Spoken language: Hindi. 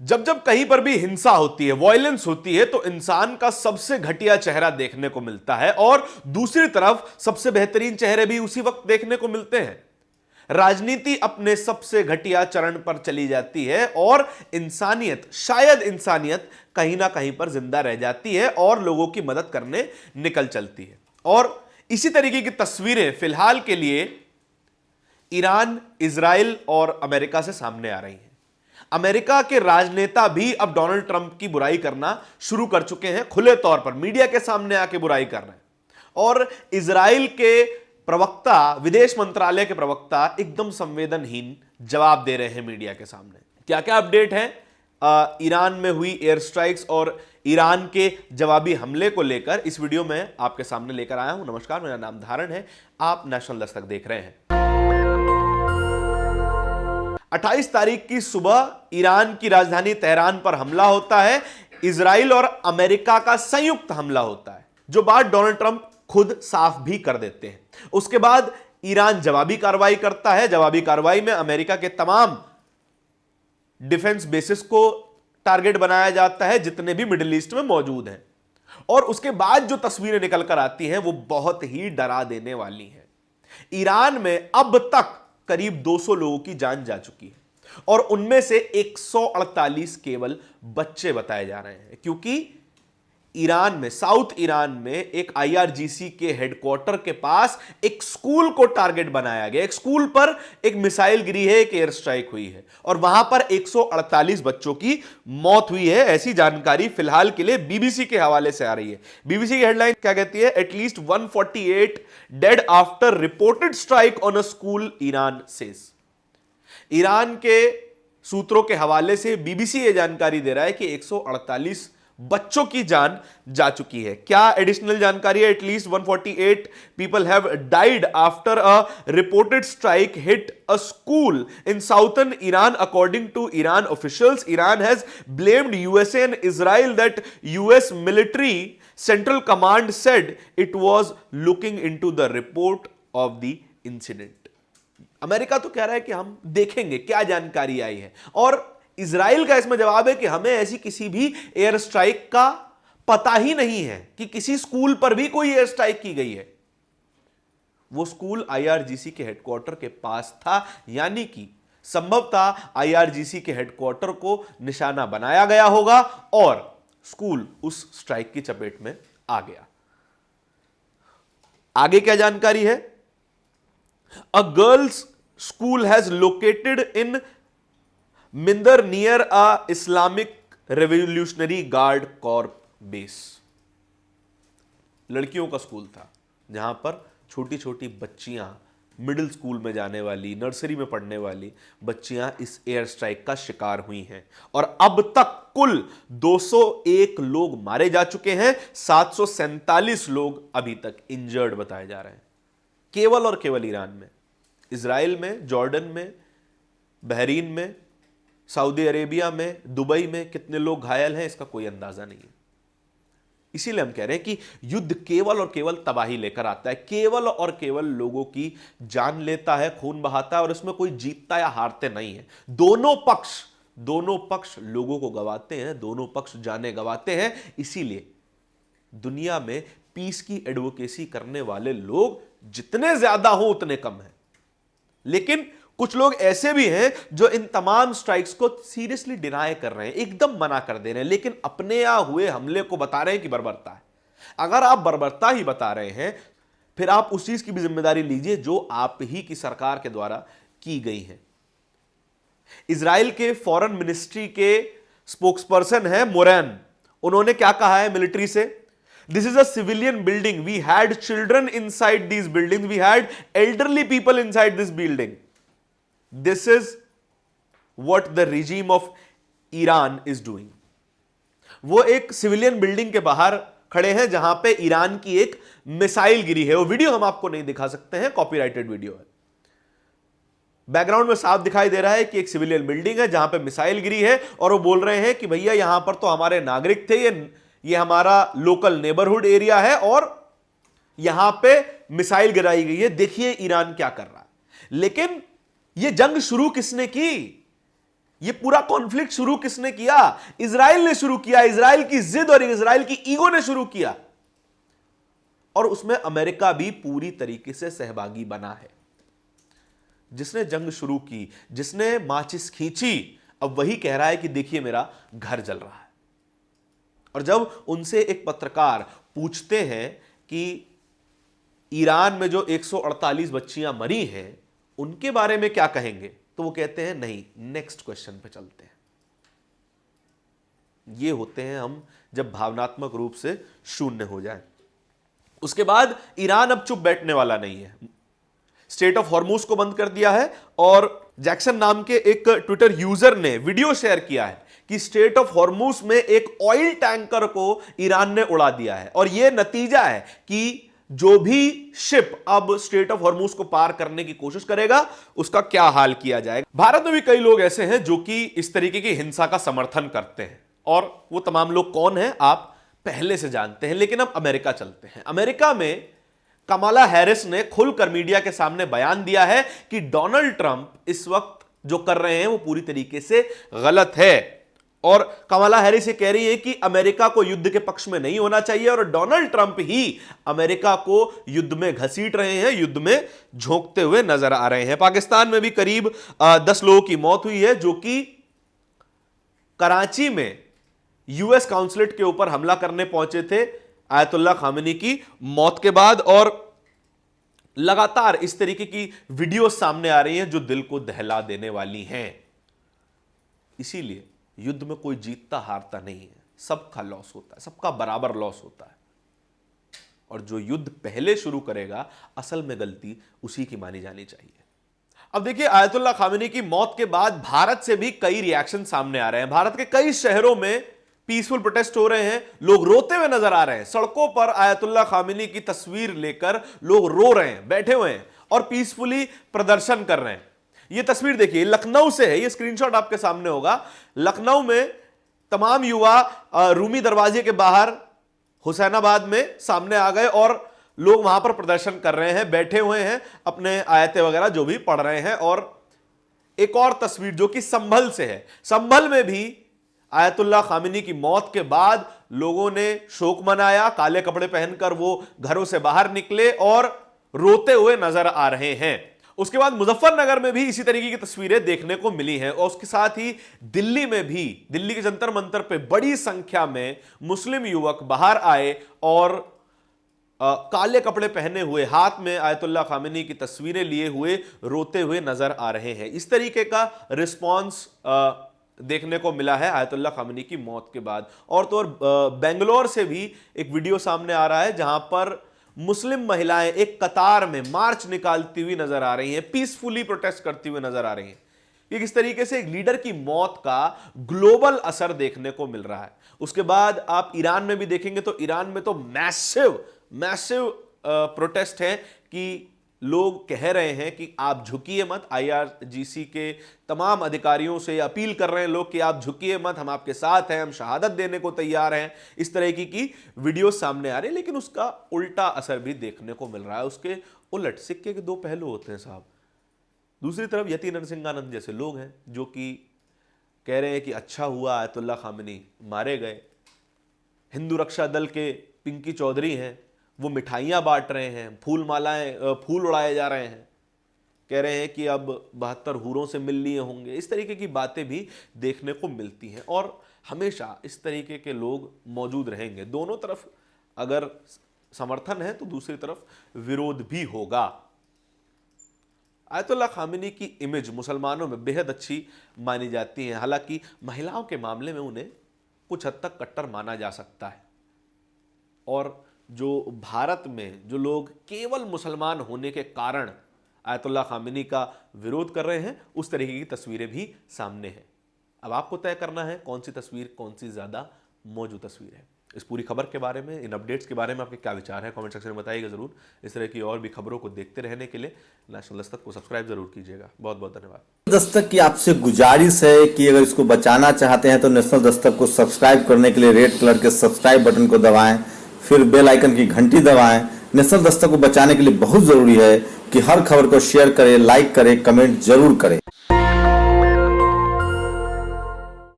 जब जब कहीं पर भी हिंसा होती है, वॉयलेंस होती है, तो इंसान का सबसे घटिया चेहरा देखने को मिलता है और दूसरी तरफ सबसे बेहतरीन चेहरे भी उसी वक्त देखने को मिलते हैं। राजनीति अपने सबसे घटिया चरण पर चली जाती है और इंसानियत, शायद इंसानियत कहीं ना कहीं पर जिंदा रह जाती है और लोगों की मदद करने निकल चलती है। और इसी तरीके की तस्वीरें फिलहाल के लिए ईरान, इजराइल और अमेरिका से सामने आ रही हैं। अमेरिका के राजनेता भी अब डोनाल्ड ट्रंप की बुराई करना शुरू कर चुके हैं, खुले तौर पर मीडिया के सामने आके बुराई कर रहे हैं। और इजराइल के प्रवक्ता, विदेश मंत्रालय के प्रवक्ता एकदम संवेदनहीन जवाब दे रहे हैं मीडिया के सामने। क्या क्या अपडेट है ईरान में हुई एयर स्ट्राइक्स और ईरान के जवाबी हमले को लेकर, इस वीडियो में आपके सामने लेकर आया हूं। नमस्कार, मेरा नाम धारण है, आप नेशनल दस्तक देख रहे हैं। 28 तारीख की सुबह ईरान की राजधानी तेहरान पर हमला होता है। इजराइल और अमेरिका का संयुक्त हमला होता है, जो बात डोनाल्ड ट्रंप खुद साफ भी कर देते हैं। उसके बाद ईरान जवाबी कार्रवाई करता है। जवाबी कार्रवाई में अमेरिका के तमाम डिफेंस बेसिस को टारगेट बनाया जाता है, जितने भी मिडिल ईस्ट में मौजूद हैं। और उसके बाद जो तस्वीरें निकल कर आती हैं वो बहुत ही डरा देने वाली हैं। ईरान में अब तक करीब 200 लोगों की जान जा चुकी है और उनमें से 148 केवल बच्चे बताए जा रहे हैं, क्योंकि ईरान में, साउथ ईरान में एक आईआरजीसी के हेडक्वार्टर के पास एक स्कूल को टारगेट बनाया गया। एक स्कूल पर एक मिसाइल गिरी है, एक एयर स्ट्राइक हुई है और वहां पर 148 बच्चों की मौत हुई है। ऐसी जानकारी फिलहाल के लिए बीबीसी के हवाले से आ रही है। बीबीसी की हेडलाइन क्या कहती है? At least 148 dead after reported strike on a school, Iran says. Iran के सूत्रों के हवाले से बीबीसी यह जानकारी दे रहा है कि 148 बच्चों की जान जा चुकी है। क्या एडिशनल जानकारी है? At least 148 people have died after a reported strike hit a school in southern Iran according to Iran officials. Iran has blamed USA and Israel that US military central command said it was looking into the report of the incident. America तो कह रहा है कि हम देखेंगे क्या जानकारी आई है, और इजराइल का इसमें जवाब है कि हमें ऐसी किसी भी एयर स्ट्राइक का पता ही नहीं है कि किसी स्कूल पर भी कोई एयर स्ट्राइक की गई है। वो स्कूल आईआरजीसी के हेडक्वार्टर के पास था, यानी कि संभवतः आईआरजीसी के हेडक्वार्टर को निशाना बनाया गया होगा और स्कूल उस स्ट्राइक की चपेट में आ गया। आगे क्या जानकारी है? A girls school has located in Minder near a Islamic revolutionary guard corp base. लड़कियों का स्कूल था जहां पर छोटी छोटी बच्चियां, मिडिल स्कूल में जाने वाली, नर्सरी में पढ़ने वाली बच्चियां इस एयर स्ट्राइक का शिकार हुई हैं और अब तक कुल 201 लोग मारे जा चुके हैं। 747 लोग अभी तक इंजर्ड बताए जा रहे हैं, केवल और केवल ईरान में। इजराइल में, जॉर्डन में, बहरीन में, सऊदी अरेबिया में, दुबई में कितने लोग घायल हैं इसका कोई अंदाजा नहीं है। इसीलिए हम कह रहे हैं कि युद्ध केवल और केवल तबाही लेकर आता है, केवल और केवल लोगों की जान लेता है, खून बहाता है और इसमें कोई जीतता या हारते नहीं है। दोनों पक्ष लोगों को गवाते हैं, दोनों पक्ष जाने गवाते हैं। इसीलिए दुनिया में पीस की एडवोकेसी करने वाले लोग जितने ज्यादा हो उतने कम हैं। लेकिन कुछ लोग ऐसे भी हैं जो इन तमाम स्ट्राइक्स को सीरियसली डिनाई कर रहे हैं, एकदम मना कर दे रहे हैं, लेकिन अपने यहां हुए हमले को बता रहे हैं कि बर्बरता है। अगर आप बर्बरता ही बता रहे हैं, फिर आप उस चीज की भी जिम्मेदारी लीजिए जो आप ही की सरकार के द्वारा की गई है। इजराइल के फॉरेन मिनिस्ट्री के स्पोक्सपर्सन है मोरैन। उन्होंने क्या कहा है मिलिट्री से? This is a civilian building, we had children inside these building, we had elderly people inside this building. This is what the regime of Iran is doing. वो एक सिविलियन बिल्डिंग के बाहर खड़े हैं जहां पे ईरान की एक मिसाइल गिरी है। वो वीडियो हम आपको नहीं दिखा सकते हैं, कॉपीराइटेड वीडियो है। बैकग्राउंड में साफ दिखाई दे रहा है कि एक सिविलियन बिल्डिंग है जहां पे मिसाइल गिरी है और वो बोल रहे हैं कि भैया यहां पर तो हमारे नागरिक थे, ये हमारा लोकल नेबरहुड एरिया है और यहां पे मिसाइल गिराई गई है, देखिए ईरान क्या कर रहा है। लेकिन यह जंग शुरू किसने की? ये पूरा कॉन्फ्लिक्ट शुरू किसने किया? इजराइल ने शुरू किया। इजराइल की जिद और इजराइल की ईगो ने शुरू किया, और उसमें अमेरिका भी पूरी तरीके से सहभागी बना है। जिसने जंग शुरू की, जिसने माचिस खींची, अब वही कह रहा है कि देखिए मेरा घर जल रहा है। और जब उनसे एक पत्रकार पूछते हैं कि ईरान में जो 148 बच्चियां मरी हैं उनके बारे में क्या कहेंगे, तो वो कहते हैं नहीं, नेक्स्ट क्वेश्चन पे चलते हैं। ये होते हैं हम जब भावनात्मक रूप से शून्य हो जाए। उसके बाद ईरान अब चुप बैठने वाला नहीं है। स्ट्रेट ऑफ हॉर्मुज को बंद कर दिया है, और जैक्सन नाम के एक ट्विटर यूजर ने वीडियो शेयर किया है कि स्ट्रेट ऑफ हॉर्मुज में एक ऑयल टैंकर को ईरान ने उड़ा दिया है, और यह नतीजा है कि जो भी शिप अब स्ट्रेट ऑफ हॉर्मुज को पार करने की कोशिश करेगा उसका क्या हाल किया जाएगा। भारत में भी कई लोग ऐसे हैं जो कि इस तरीके की हिंसा का समर्थन करते हैं, और वो तमाम लोग कौन हैं आप पहले से जानते हैं। लेकिन अब अमेरिका चलते हैं। अमेरिका में कमला हैरिस ने खुलकर मीडिया के सामने बयान दिया है कि डोनाल्ड ट्रंप इस वक्त जो कर रहे हैं वो पूरी तरीके से गलत है, और कमला हैरिस ये कह रही है कि अमेरिका को युद्ध के पक्ष में नहीं होना चाहिए, और डोनाल्ड ट्रंप ही अमेरिका को युद्ध में घसीट रहे हैं, युद्ध में झोंकते हुए नजर आ रहे हैं। पाकिस्तान में भी करीब 10 लोगों की मौत हुई है, जो कि कराची में यूएस काउंसलेट के ऊपर हमला करने पहुंचे थे आयतुल्लाह खामेनी की मौत के बाद। और लगातार इस तरीके की वीडियो सामने आ रही हैं जो दिल को दहला देने वाली हैं। इसीलिए युद्ध में कोई जीतता हारता नहीं है, सबका लॉस होता है, सबका बराबर लॉस होता है, और जो युद्ध पहले शुरू करेगा असल में गलती उसी की मानी जानी चाहिए। अब देखिए, आयतुल्लाह खामेनी की मौत के बाद भारत से भी कई रिएक्शन सामने आ रहे हैं। भारत के कई शहरों में पीसफुल प्रोटेस्ट हो रहे हैं, लोग रोते हुए नजर आ रहे हैं। सड़कों पर आयतुल्लाह खामेनी की तस्वीर लेकर लोग रो रहे हैं, बैठे हुए हैं और पीसफुली प्रदर्शन कर रहे हैं। यह तस्वीर देखिए, लखनऊ से है, यह स्क्रीनशॉट आपके सामने होगा। लखनऊ में तमाम युवा रूमी दरवाजे के बाहर हुसैनाबाद में सामने आ गए और लोग वहां पर प्रदर्शन कर रहे हैं, बैठे हुए हैं, अपने आयतें वगैरह जो भी पढ़ रहे हैं। और एक और तस्वीर जो कि संभल से है, संभल में भी आयतुल्लाह खामेनी की मौत के बाद लोगों ने शोक मनाया, काले कपड़े पहनकर वो घरों से बाहर निकले और रोते हुए नजर आ रहे हैं। उसके बाद मुजफ्फरनगर में भी इसी तरीके की तस्वीरें देखने को मिली हैं, और उसके साथ ही दिल्ली में भी, दिल्ली के जंतर मंतर पे बड़ी संख्या में मुस्लिम युवक बाहर आए और काले कपड़े पहने हुए, हाथ में आयतुल्लाह खामेनी की तस्वीरें लिए हुए रोते हुए नजर आ रहे हैं। इस तरीके का रिस्पॉन्स देखने को मिला है आयतुल्लाह खामेनी की मौत के बाद। और तो और बेंगलोर से भी एक वीडियो सामने आ रहा है जहां पर मुस्लिम महिलाएं एक कतार में मार्च निकालती हुई नजर आ रही हैं, पीसफुली प्रोटेस्ट करती हुई नजर आ रही हैं। कि किस तरीके से एक लीडर की मौत का ग्लोबल असर देखने को मिल रहा है। उसके बाद आप ईरान में भी देखेंगे तो ईरान में तो मैसिव प्रोटेस्ट है कि लोग कह रहे हैं कि आप झुकिए मत। IRGC के तमाम अधिकारियों से अपील कर रहे हैं लोग कि आप झुकिए मत, हम आपके साथ हैं, हम शहादत देने को तैयार हैं। इस तरह की वीडियो सामने आ रही है, लेकिन उसका उल्टा असर भी देखने को मिल रहा है। उसके उलट सिक्के के दो पहलू होते हैं साहब। दूसरी तरफ यति नरसिंहानंद जैसे लोग हैं जो कि कह रहे हैं कि अच्छा हुआ आयतुल्लाह खामेनी मारे गए। हिंदू रक्षा दल के पिंकी चौधरी हैं, वो मिठाइयाँ बांट रहे हैं, फूल उड़ाए जा रहे हैं, कह रहे हैं कि अब 72 हूरों से मिल लिए होंगे। इस तरीके की बातें भी देखने को मिलती हैं, और हमेशा इस तरीके के लोग मौजूद रहेंगे। दोनों तरफ अगर समर्थन है तो दूसरी तरफ विरोध भी होगा। आयतुल्लाह खामेनी की इमेज मुसलमानों में बेहद अच्छी मानी जाती है। हालांकि महिलाओं के मामले में उन्हें कुछ हद तक कट्टर माना जा सकता है, और जो भारत में जो लोग केवल मुसलमान होने के कारण आयतुल्लाह खामेनी का विरोध कर रहे हैं, उस तरीके की तस्वीरें भी सामने हैं। अब आपको तय करना है कौन सी तस्वीर, कौन सी ज्यादा मौजूद तस्वीर है। इस पूरी खबर के बारे में, इन अपडेट्स के बारे में आपके क्या विचार है, कमेंट सेक्शन में बताइएगा जरूर। इस तरह की और भी खबरों को देखते रहने के लिए नेशनल दस्तक को सब्सक्राइब जरूर कीजिएगा। बहुत बहुत धन्यवाद। दस्तक की आपसे गुजारिश है कि अगर इसको बचाना चाहते हैं तो नेशनल दस्तक को सब्सक्राइब करने के लिए रेड कलर के सब्सक्राइब बटन को दबाएं, फिर बेल आइकन की घंटी दबाएं। नेशनल दस्तक को बचाने के लिए बहुत जरूरी है कि हर खबर को शेयर करें, लाइक करें, कमेंट जरूर करें।